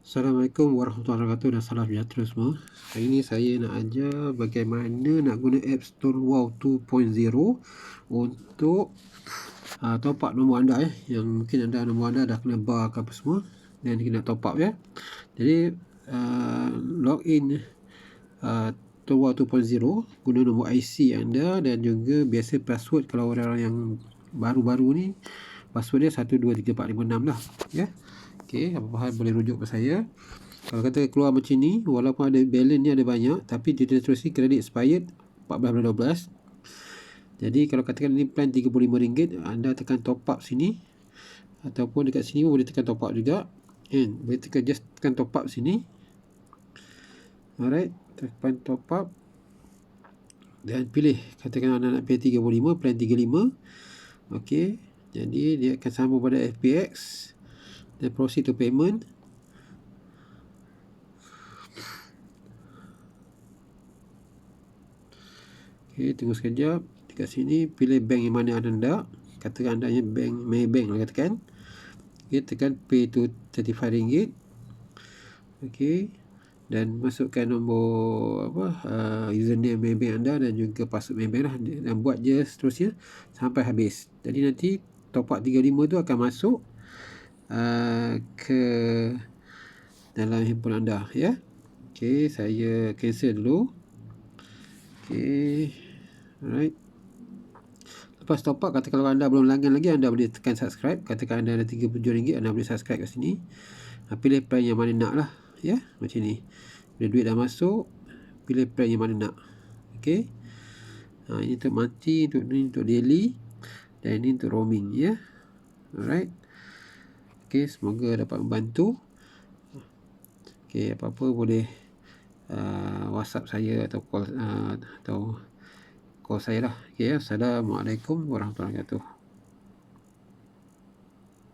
Assalamualaikum warahmatullahi wabarakatuh dan salam sejahtera semua. Hari ini saya nak ajar bagaimana nak guna App Stonewall 2.0 untuk top up nombor anda yang mungkin nombor anda dah kena bar ke apa semua dan kena top up ya. Jadi login Stonewall 2.0 guna nombor IC anda dan juga biasa password. Kalau orang-orang yang baru-baru ni password dia 123456 lah ya. Okey, apa-apa hal boleh rujuk ke saya. Kalau kata keluar macam ni, walaupun ada balance ni ada banyak, tapi dia teruskan kredit expired 14/12. Jadi kalau katakan ni plan RM35, anda tekan top up sini ataupun dekat sini pun boleh tekan top up juga. Boleh tekan, just tekan top up sini. Alright, tekan top up dan pilih, katakan anda nak pilih 35, plan 35. Okey, jadi dia akan sambung pada FPX dan proceed to payment. Okey, tunggu sekejap. Dekat sini pilih bank yang mana anda nak. Katakan anda bank Maybank lah katakan. Okey, tekan pay to RM35. Okey, dan masukkan nombor username Maybank anda dan juga password Maybank lah, dan buat je seterusnya sampai habis. Jadi nanti top up 35 tu akan masuk ke dalam handphone anda ya. Okey, saya cancel dulu. Okey, alright. Lepas top up, kata kalau anda belum langgan lagi, anda boleh tekan subscribe. Katakan anda ada RM37, anda boleh subscribe kat sini. Pilih plan yang mana nak lah ya, macam ni. Bila duit dah masuk, pilih plan yang mana nak. Okey, ini untuk monthly, untuk daily, dan ini untuk roaming ya. Alright. Okey, semoga dapat membantu. Okey, apa-apa boleh WhatsApp saya atau call saya lah. Okey, Assalamualaikum warahmatullahi wabarakatuh.